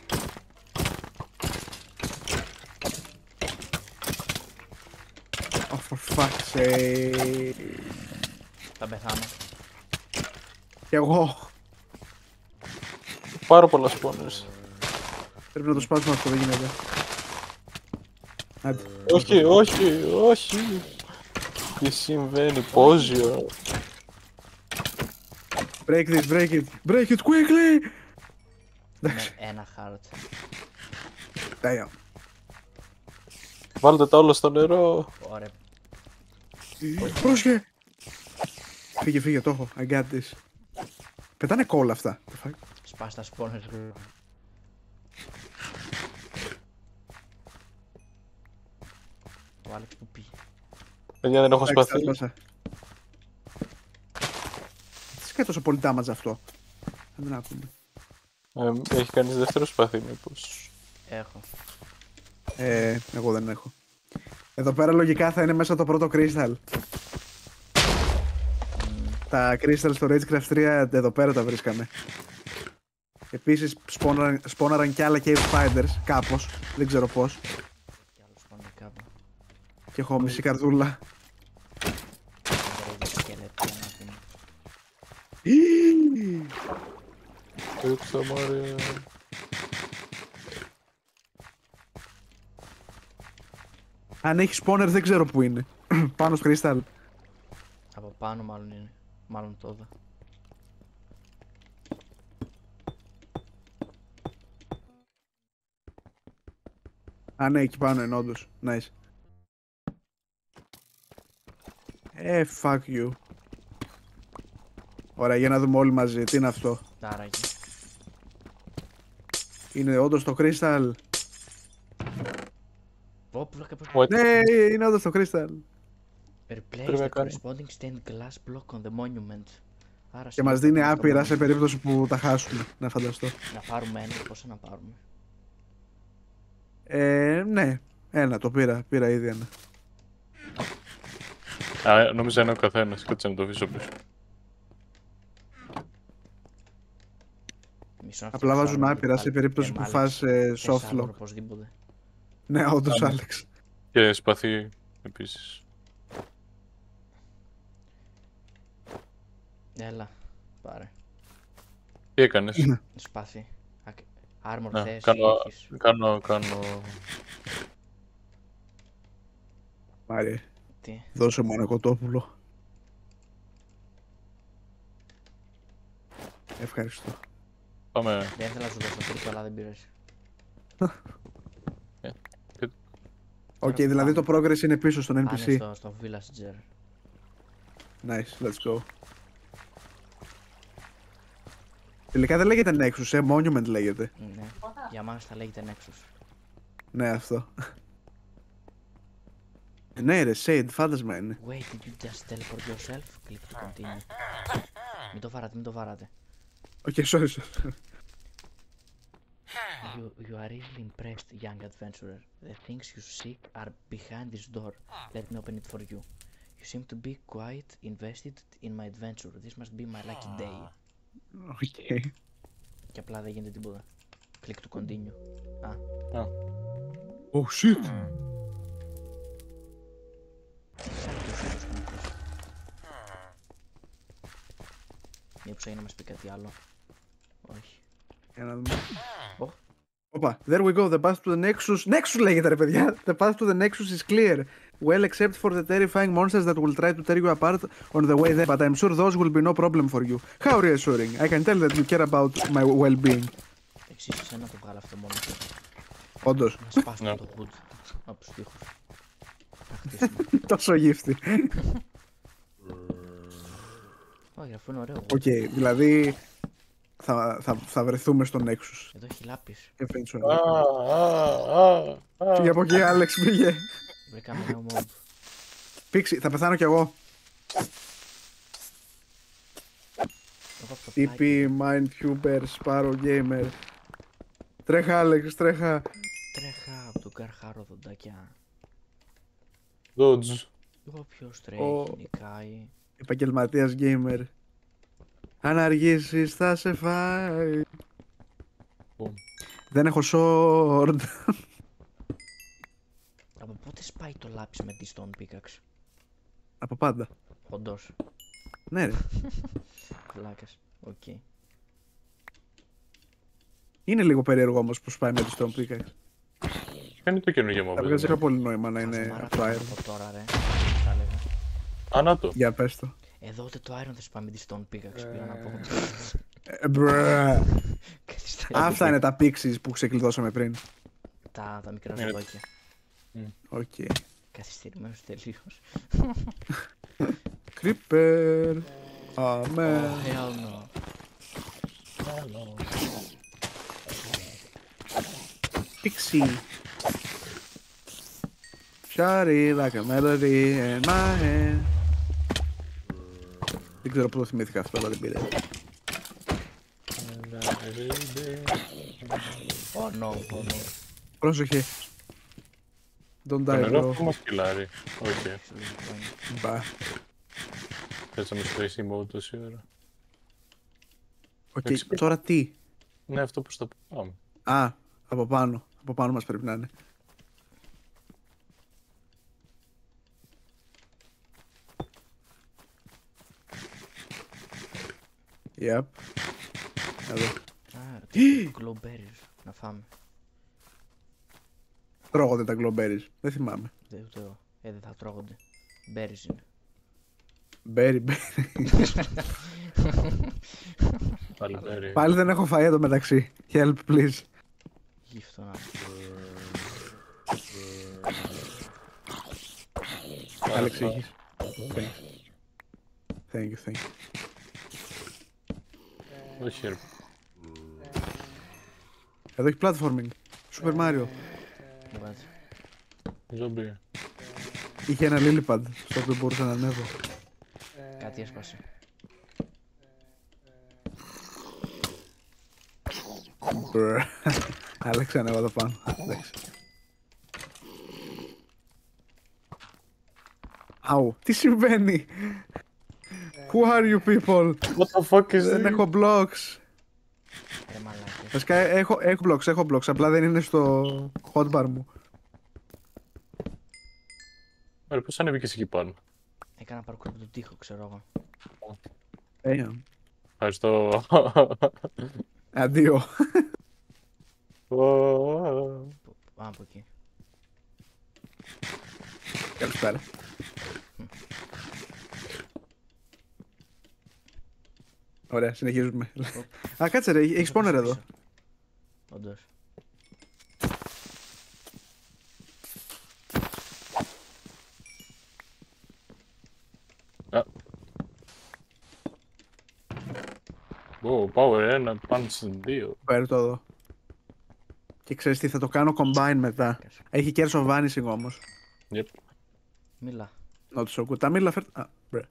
Oh, for fuck's sake. Θα πεθάνω. Κι εγώ. Πάρα πολλά spawners. Πρέπει να το σπάσουμε αυτό, δεν γίνεται. Άντε. Όχι. Τι συμβαίνει, πόζιο. Break it quickly! Εντάξει, Ένα heart. damn. Βάλτε τα όλα στο νερό. Ωραία. Πρόσχε! Φύγε, το έχω. I got this. Πετάνε κόλλα αυτά. The fuck? Σπάς τα spawners γρήγορα. Ο Άλεξ που πήγε. Παιδιά, δεν έχω Εντάξει, σπαθεί. τα σπάσα. Τι σκάει τόσο πολύ damage αυτό. Θα μην ακούμε. Έχει κανείς δεύτερο σπαθί, μήπως? Έχω. Εγώ δεν έχω. Εδώ πέρα λογικά θα είναι μέσα το πρώτο crystal. Τα crystal στο Ragecraft 3 εδώ πέρα τα βρίσκαμε. Επίσης σπόναραν κι άλλα cave spiders, κάπως, δεν ξέρω πώς. Κι άλλο σπawner κάπου. Και έχω μισή καρδούλα. Δεν έχει σκελετό να δίνει. Ρίξτε μάρια. Αν έχει spawner δεν ξέρω που είναι. Πάνω στο crystal. Από πάνω μάλλον είναι. Μάλλον το είδα. Α, ναι, εκεί πάνω είναι όντως. Nice. Fuck you. Ωραία, για να δούμε όλοι μαζί. Τι είναι αυτό? Τάραγε. Είναι όντως το crystal. Πω, βλάκα πως... What? Ναι, είναι όντως το crystal. Replace Πρέπει να the κάνει. corresponding stained glass block on the monument. Άρα Και μας σήμερα δίνει πρέπει άπειρα το σε περίπτωση που τα χάσουμε. Να φανταστώ. Να πάρουμε ένα, πόσα να πάρουμε. Ναι. Ένα, το πήρα. Πήρα ήδη ένα. Νόμιζα είναι ο καθένας. Κάτσε να το αφήσω πίσω. Μισό να Απλά φτιάξω βάζουν armor άπειρα πάλι. σε περίπτωση που φας Θες soft armor lock. οπωσδήποτε. Ναι, όντως, Άλεξ. Και σπαθί επίσης. Έλα, πάρε. Τι έκανες? Σπάθη. Armor Να, θες, έχεις. κάνω... Μάρια, Τι. δώσε μου ένα κοτόπουλο. Ευχαριστώ. Πάμε. Δεν ήθελα να σου δώσω τρίτο, αλλά δεν πειράζει. Οκ, δηλαδή το progress είναι πίσω στον Πάνε NPC. στο villager. Nice, let's go. Τελικά δεν λέγεται Nexus, Monument λέγεται. Ναι. Για μας θα λέγεται Nexus. Ναι, αυτό. Ναι ρε, Shade, φάντασμα είναι. Wait, did you just teleport yourself? Click to continue. Μην το βαράτε. Οκ, sorry. You are easily impressed, young adventurer. The things you seek are behind this door. Let me open it for you. You seem to be quite invested in my adventure. This must be my lucky day. Οκ. Και απλά δεν γίνεται τίποτα. Click to continue. Oh shit. Σαν τους άλλους κομικούς. Μήπως έγινε να μας πει κάτι άλλο. Όχι. Για να δούμε. Ω. Όπα, there we go, the path to the Nexus. Nexus λέγεται ρε παιδιά. The path to the Nexus is clear. Well, except for the terrifying monsters that will try to tear you apart on the way there. But I'm sure those will be no problem for you. How reassuring. I can tell that you care about my well-being. Εξής εσένα το βγάλω αυτό μόνο. Όντως. Να σπάσω Ναι. το hood από τους τοίχους. Να χτίσουμε. Τόσο γύφτη. Όχι, αφού είναι ωραίο. Οκ, δηλαδή θα βρεθούμε στο Nexus. Εδώ έχει λάπης. Eventually. Α. Φύγε από εκεί, Άλεξ, φύγε. Βρήκαμε νέο mob. Πήξη, θα πεθάνω κι εγώ. Εγώ από το πλάκι. TP, Mindtuber, Sparrow Gamer. Τρέχα, Άλεξ, τρέχα. Τρέχα από τον καρχάρο δοντάκια. Dodge. Όποιος τρέχει νικάει. Επαγγελματίας gamer. Αν αργήσεις θα σε φάει. Boom. Δεν έχω sword. Από πότε σπάει το λάπης με τη stone pickaxe? Από πάντα. Όντως. Ναι ρε. Βλάκες. Οκ. Είναι λίγο περίεργο όμως που σπάει με τη Stone Pickaxe. Κάνει το καινούργιο Θα mobile. βγάζει πιο πολύ νόημα να είναι Χαζομάρα από το Iron. από τώρα ρε. Θα έλεγα. Ανάτο. Για πες το. Εδώ ούτε το iron θα σπάει με τη stone pickaxe. Πήρα να πω. Μπρε. Καθυστερεί. Αυτά είναι τα pixies που ξεκλειδώσαμε πριν. Τα μικρά Είναι- ζωδάκια. Οκ. Καθυστερημένος τελείως. Creeper. Αμέ. Hell no. Pixie. Sorry, like a melody in my head. Δεν ξέρω πού το θυμήθηκα αυτό, αλλά δεν πειράζει. Oh no, oh no. Πρόσεχε. Don't Το die, νερό bro. αυτό μας κυλάρει. Όχι. Μπα. Παίζαμε στο AC mode τόση ώρα. Οκ, Εντάξει. τώρα τι. Ναι, αυτό προς τα πάμε. Α, από πάνω. Από πάνω μας πρέπει να είναι. Yep. Εδώ. Α, glowberries. Να φάμε. Τρώγονται τα glowberries. Δεν θυμάμαι. Δεν ούτε εγώ. Δεν θα τρώγονται. Berries είναι. Berry, berry. Πάλι μέρη. Πάλι δεν έχω φαΐ εδώ μεταξύ. Help, please. Γύφτο να. Άλεξ, έχεις. Thank you, thank you. Όχι, ρε. Εδώ έχει platforming. Super Mario. Μου βάζει. Ζόμπι. Είχε ένα lily pad στο οποίο μπορούσα να ανέβω. Κάτι έσπασε. Brr. Άλεξ, ανέβα εδώ πάνω. Εντάξει. Αου, τι συμβαίνει? Who are you people? What the fuck is Δεν this? έχω blocks. Ρε μαλάκες. Βασικά έχω blocks, απλά δεν είναι στο hotbar μου. Ωραία, πώς ανέβηκες εκεί πάνω? Έκανα parkour από τον τοίχο, ξέρω εγώ. Damn. Ευχαριστώ. Αντίο. Α, από εκεί. Καλησπέρα. Ωραία, συνεχίζουμε. Α, κάτσε ρε, έχεις spawner εδώ. Όντως. Ω, power 1, punch 2. Παίρνω το εδώ. Και ξέρεις τι, θα το κάνω combine μετά. Έχει Curse of Vanishing όμως. Yep. Μίλα. Not so good. Τα μίλα φέρ... Α, μπρε.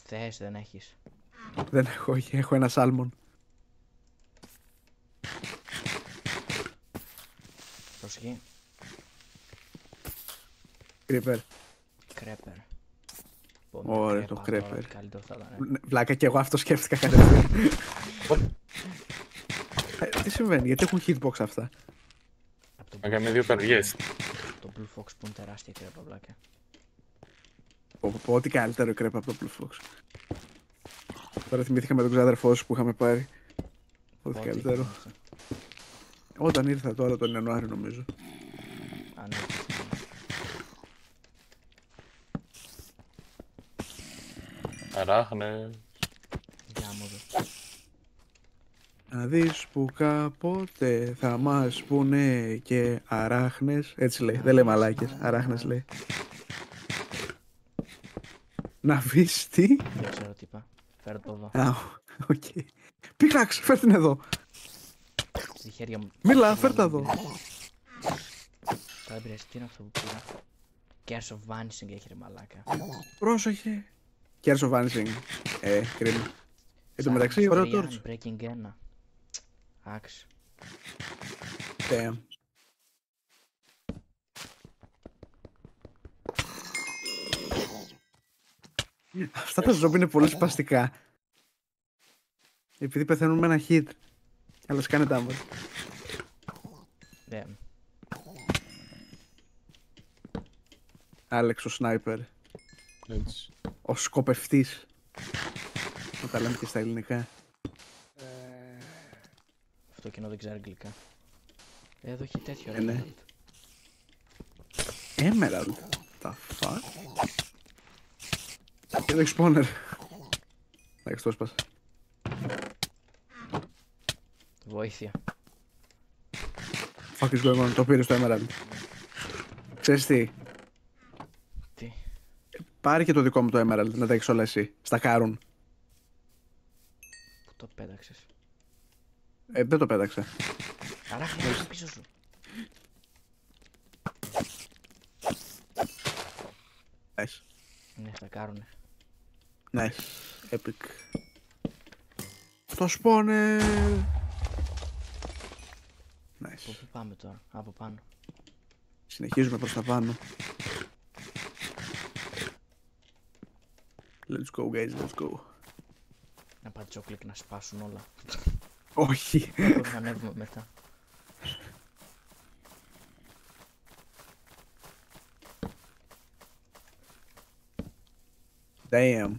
Θες, δεν έχεις. Δεν έχω, έχω ένα σάλμον. Προσοχή. Creeper. Κρέπερ. Ωραία, το κρέπερ. Καλύτερο θα ήταν. Ναι, βλάκα, και εγώ αυτό σκέφτηκα κατευθείαν. Τι συμβαίνει, γιατί έχουν hitbox αυτά? Από το Να κάνουμε δύο καρδιές. Το Blue Fox που είναι τεράστια κρέπα, βλάκα. Πω, ό,τι καλύτερο κρέπα από το Blue Fox. Τώρα θυμήθηκα με τον ξάδερφό σου που είχαμε πάρει. Ό,τι Πότε καλύτερο. ήταν αυτό? Όταν ήρθα τώρα τον Ιανουάριο νομίζω. Α, ναι. Αράχνε. Γάμο εδώ. Να δεις που κάποτε θα μας πούνε και αράχνες. Έτσι λέει, δεν λέει μαλάκες, αράχνες λέει. Να βρεις τι. Δεν ξέρω τι είπα. Φέρω το εδώ. Α, οκ. Πίκαξ, φέρ την εδώ. Στη χέρια μου. Μίλα, φέρ τα εδώ. Καλά πειράζει, τι είναι αυτό που πήρα. Curse of Vanishing έχει ρε μαλάκα. Πρόσεχε. Curse of Vanishing. Κρίμα. Εν τω μεταξύ, ωραίο τόρτσο. Breaking 1. Άξι. Damn. Αυτά τα ζόμπι είναι πολύ σπαστικά. Επειδή πεθαίνουν με ένα hit. Αλλά σκάνε damage. Damn. Άλεξ ο σνάιπερ. Έτσι. Ο σκοπευτής. Να τα λέμε και στα ελληνικά. Αυτό κοινό δεν ξέρει αγγλικά. Εδώ έχει τέτοιο ναι. Emerald. Emerald. The fuck. Και δεν έχει spawner. Εντάξει, το σπάσα. Βοήθεια. Fuck is going on, το πήρε στο Emerald. Ξέρεις τι, Τι. πάρε και το δικό μου το Emerald, να τα έχεις όλα εσύ. Στα κάρουν. Πού το πέταξες. Δεν το πέταξα. Αράχνη, είναι πίσω σου. Nice. Ναι, θα κάρουνε. Nice. Epic. Το spawner. Nice. Πού πάμε τώρα, από πάνω. Συνεχίζουμε προς τα πάνω. Let's go guys, let's go. Να πατήσω κλικ να σπάσουν όλα. Όχι. Πρέπει να ανέβουμε μετά. Damn.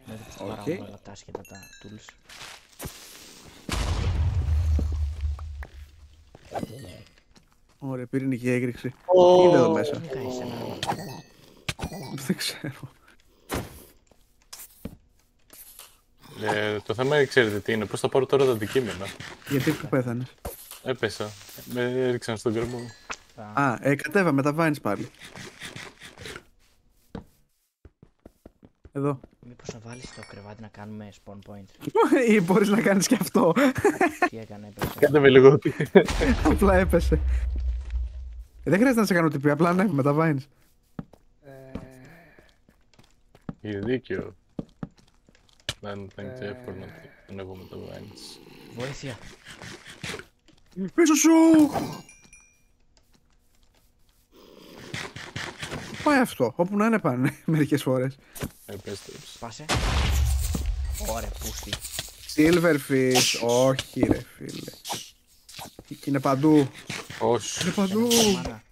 Δηλαδή πως Οκ. παράγουμε όλα τα άσχετα τα tools. Ωραία, πυρηνική έκρηξη. Τι είναι εδώ μέσα. Τι είχα εσένα. Δεν ξέρω. Το θέμα είναι, ξέρετε τι είναι, πώς θα πάρω τώρα τα αντικείμενα. Γιατί που πέθανες. Έπεσα. Με έριξαν στον κρεμό. Α, κατέβα με τα vines πάλι. Εδώ. Μήπως να βάλεις το κρεβάτι να κάνουμε spawn point. Ή μπορείς να κάνεις και αυτό. Τι έκανε, έπαιξε. Κάντε με λίγο. Απλά έπεσε. Δεν χρειάζεται να σε κάνω τυπή, απλά ναι, με τα vines. Έχει δίκιο. Δεν ήταν και εύκολο να τον έχω με το Vines. Βοήθεια. Πίσω σου! Πάει αυτό, όπου να είναι πάνε μερικές φορές. Επέστρεψε. Πάσε. Ωραία, πούστη. Silverfish, όχι ρε φίλε. Και είναι παντού. Όχι. Είναι παντού. Μάνα.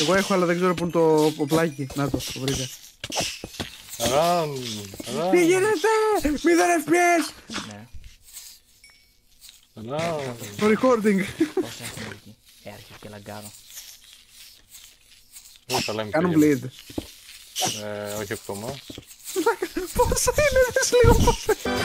Εγώ έχω, αλλά δεν ξέρω που είναι το πλάκι. Να το βρήκα. Ραν! Τι γίνεται! 0 FPS! Ναι. Ραν! Το recording. Πόσα έχουμε εκεί. Έρχεται και λαγκάρω. Καλά είμαι Κάνουν πήγαινε. bleed. Όχι ακόμα. Πόσα είναι, δες λίγο πόσα είναι.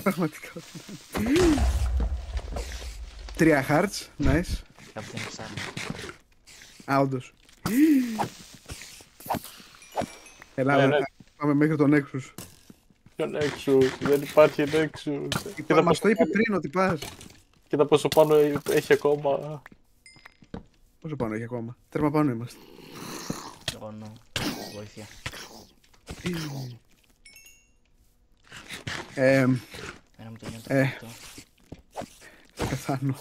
Πραγματικά. 3 hearts, nice. Κάπου δεν ψάχνει. Α, όντως. Έλα, Ναι. πάμε μέχρι τον Nexus. Ποιο Nexus, δεν υπάρχει Nexus. Μας το είπε πριν ότι πας. Κοίτα πόσο πάνω έχει ακόμα. Πόσο πάνω έχει ακόμα. Τέρμα πάνω είμαστε. Εγώ νο. Βοήθεια. Ένα μου το νιώθω αυτό. Θα πεθάνω.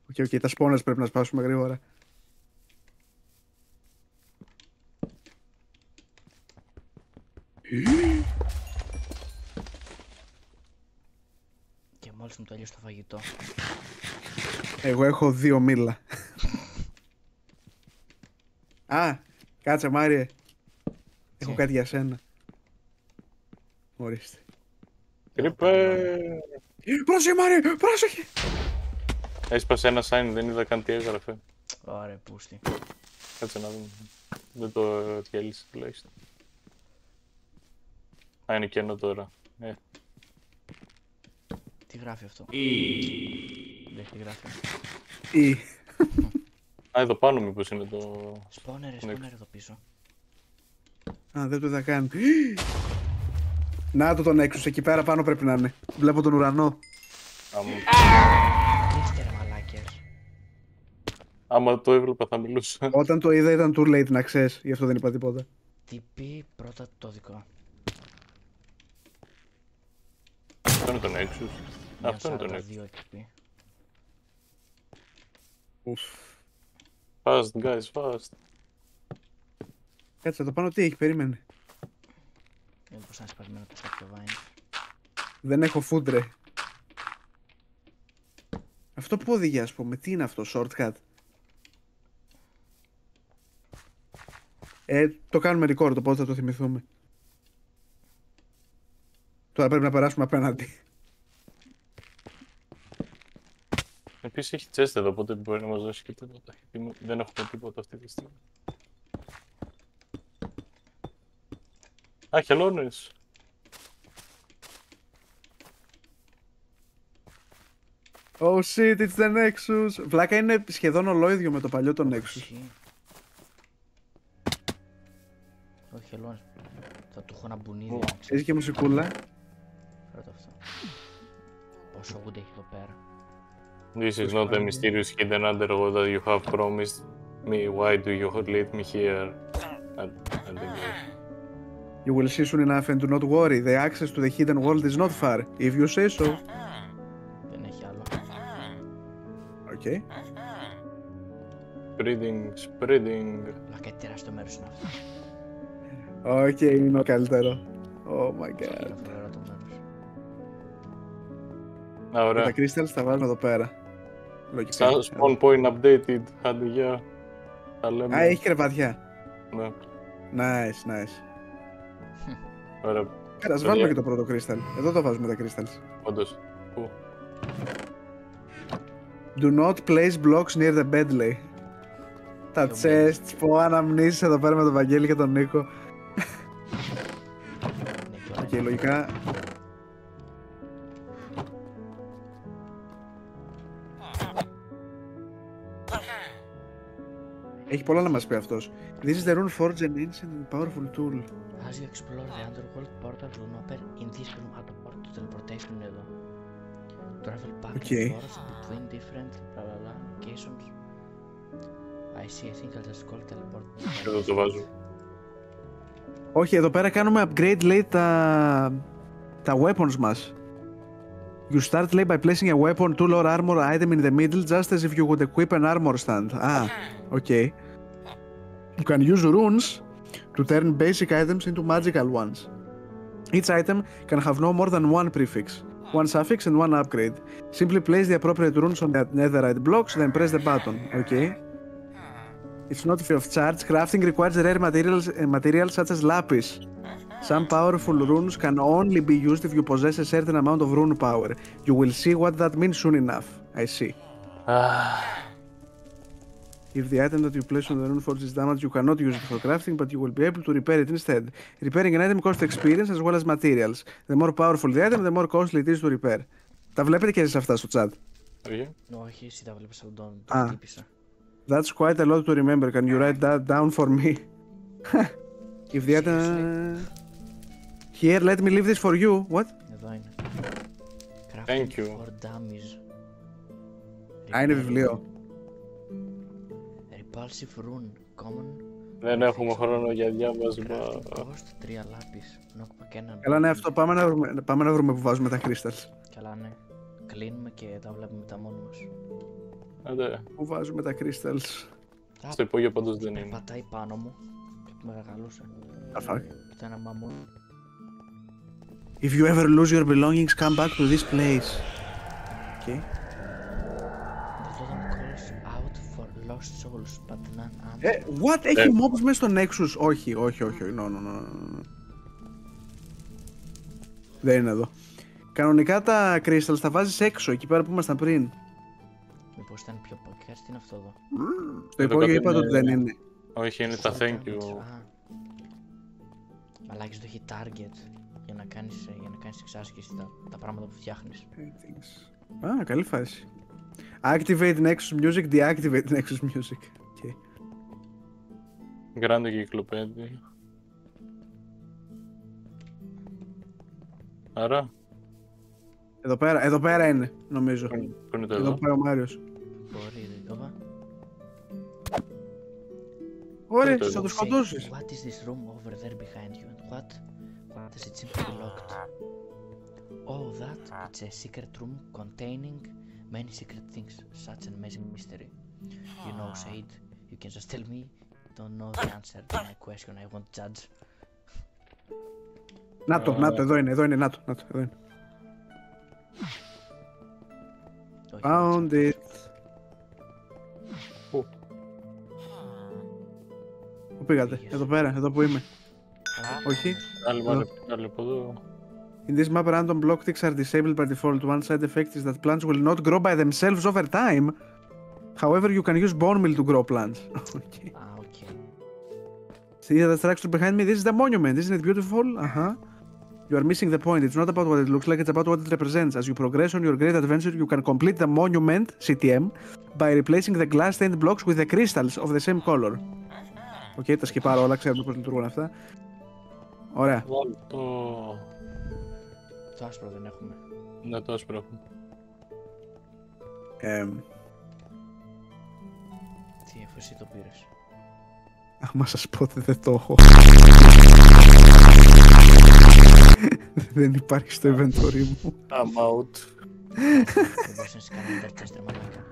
Οκ, τα spawners πρέπει να σπάσουμε γρήγορα. Και μόλις μου τελειώσει το φαγητό. Εγώ έχω 2 μήλα. Α, κάτσε Μάριε. Έχω κάτι για σένα. Ορίστε. Creeper. Πρόσεχε Μάριε, πρόσεχε! Έσπασε ένα sign, δεν είδα καν τι έγραφε. Ωραία, πούστη. Κάτσε να δούμε. Δεν το διέλυσε τουλάχιστον. Α, είναι κενό τώρα. Τι γράφει αυτό. Δεν τι γράφει. Ή. Α, εδώ πάνω μήπως είναι το... Σπόνερ εδώ πίσω. Α, δεν το είδα καν. Να το τον Nexus, εκεί πέρα πάνω πρέπει να είναι. Βλέπω τον ουρανό. Είστε ρε μαλάκες. Άμα το έβλεπα θα μιλούσα. Όταν το είδα ήταν too late να ξέρεις, γι' αυτό δεν είπα τίποτα. Τι πει πρώτα το δικό. Αυτό είναι το Nexus. Αυτό είναι το 42 Nexus. XP. Ουφ. Fast guys, fast. Κάτσε, το πάνω τι έχει, περίμενε. Μήπως είναι σπασμένο το κάποιο vine. Δεν έχω food ρε. Αυτό που οδηγεί ας πούμε, τι είναι αυτό, shortcut. Το κάνουμε record, οπότε θα το θυμηθούμε. Τώρα πρέπει να περάσουμε απέναντι. Επίσης έχει chest εδώ, οπότε μπορεί να μας δώσει και τίποτα. Γιατί δεν έχουμε τίποτα αυτή τη στιγμή. Α, χελώνες. Oh shit, it's the Nexus. Βλάκα είναι σχεδόν ολόιδιο με το παλιό το Nexus. Όχι. Όχι, χελώνεις. Θα του έχω ένα μπουνίδι, να ξέρεις. Έχει και μουσικούλα. Πρώτα αυτό. Πόσο wood έχει εδώ πέρα. This is not a mysterious hidden underworld that you have promised me. Why do you lead me here? And again. You will see soon enough and do not worry. The access to the hidden world is not far. If you say so. Δεν έχει άλλο. Okay. Spreading. Λάκα, τεράστιο μέρος είναι αυτό. Οκ, είναι ο καλύτερο. Oh my god. Είναι φοβερό το μέρος. Α, ωραία. Τα crystals τα βάζουμε εδώ πέρα. Λογικά. Spawn point updated. Άντε, γεια. Τα λέμε. Α, έχει κρεβάτια. Ναι, Nice, nice. ωραία. Κάτσε, ας βάλουμε και το πρώτο crystal. Εδώ το βάζουμε τα crystals. Όντως. Πού? Do not place blocks near the bed, λέει. Τα chests, πω αναμνήσεις εδώ πέρα με τον Βαγγέλη και τον Νίκο. Είναι και Οκ, λογικά. Έχει πολλά να μας πει αυτός. This is the rune forge an ancient and powerful tool. As you explore the underworld, portals will open in this room at the port to teleportation είναι εδώ. Travel back Okay. and forth between different locations. I see, I think I'll just call teleport. Εδώ το βάζω. Όχι, εδώ πέρα κάνουμε upgrade, λέει, τα weapons μας. You start, λέει, by placing a weapon, tool or armor item in the middle, just as if you would equip an armor stand. Ah, okay. You can use runes to turn basic items into magical ones. Each item can have no more than one prefix, one suffix and one upgrade. Simply place the appropriate runes on the netherite blocks, then press the button. Okay. It's not free of charge. Crafting requires rare materials such as lapis. Some powerful runes can only be used if you possess a certain amount of rune power. You will see what that means soon enough. I see. If the item that you place on the rune forge is damaged, you cannot use it for crafting, but you will be able to repair it instead. Repairing an item costs experience as well as materials. The more powerful the item, the more costly it is to repair. Τα βλέπετε και εσείς αυτά στο chat? Όχι, εσύ τα βλέπεις από τον τύπησα. That's quite a lot to remember. Can you write that down for me? If the item... Here, let me leave this for you. What? Εδώ είναι. Thank Crafting you. for damage. Α, είναι βιβλίο. Repulsive rune. Common. Δεν έχουμε χρόνο για διάβασμα. Crafting cost 3 λάπης. Knockback ένα. Καλά, ναι, αυτό πάμε να βρούμε που βάζουμε τα crystals. Καλά, ναι. Κλείνουμε και τα βλέπουμε μετά μόνοι μας. Άντε. Πού βάζουμε τα crystals? Στο υπόγειο πάντως δεν είναι. Πατάει πάνω μου και του μεγαλούσε. Αφάκ. Ήταν ένα μαμούν. If you ever lose your belongings, come back to this place. Okay. The totem calls out for lost souls, but none answer. What? Έχει mobs μέσα στο Nexus? Όχι. No. Δεν είναι εδώ. Κανονικά τα crystals τα βάζεις έξω, εκεί πέρα που ήμασταν πριν. Μήπως ήταν πιο podcast, τι είναι αυτό εδώ? Στο υπόγειο είπατε ότι δεν είναι. Όχι, είναι τα thank you. Μαλάκης το έχει target για να κάνεις εξάσκηση τα πράγματα που φτιάχνεις. Α, καλή φάση. Activate Nexus Music, deactivate Nexus Music. Okay. Grande κυκλοπέδι. Άρα. Εδώ πέρα είναι, νομίζω. Πού είναι το Εδώ εδώ? πάει ο Μάριος. Μπορεί, εδώ. Ωραία, θα το σκοτώσεις. What is this room over there behind you and what does it seem to be locked? Oh, that, it's a secret room containing many secret things, such an amazing mystery. You know, Said, you can just tell me, don't know the answer to my question, I won't judge. Να το, εδώ είναι, εδώ είναι. Found it. Πού πήγατε? Εδώ πέρα, εδώ που είμαι. Όχι. Άλλη από εδώ. In this map, random block ticks are disabled by default. One side effect is that plants will not grow by themselves over time. However, you can use bone meal to grow plants. Okay. Okay. See the structure behind me? This is the monument. Isn't it beautiful? You are missing the point. It's not about what it looks like, it's about what it represents. As you progress on your great adventure, you can complete the monument, CTM, by replacing the glass-stained blocks with the crystals of the same color. Οκ, τα σκυπάρω όλα, ξέρουμε πώς λειτουργούν αυτά. Ωραία. Το άσπρο δεν έχουμε. Ναι, το άσπρο έχουμε. Τι, αφού εσύ το πήρες? Άμα σας πω ότι δεν το έχω. Δεν υπάρχει στο inventory μου. I'm out. Δεν μπορείς να σε κάνει interchester, μαλάκα.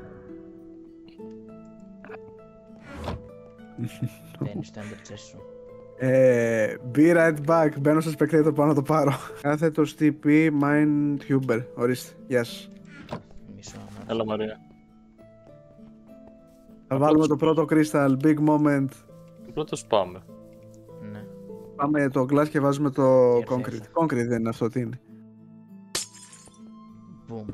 Μπαίνεις στο interchest σου. Be right back. Μπαίνω στο spectator, πάω να το πάρω. Κάθετος TP Mind Huber. Ορίστε, γεια σας. Μισό. Έλα Μαρία. Θα βάλουμε το πρώτο crystal, big moment. Πρώτος πάμε. Ναι. Πάμε το glass και βάζουμε το Perfect. concrete. Concrete δεν είναι αυτό, τι είναι? Boom.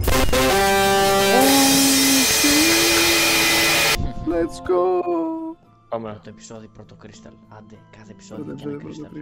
Let's go. Πάμε. Το επεισόδιο πρώτο crystal. Άντε, κάθε επεισόδιο και ένα Πρώτο crystal.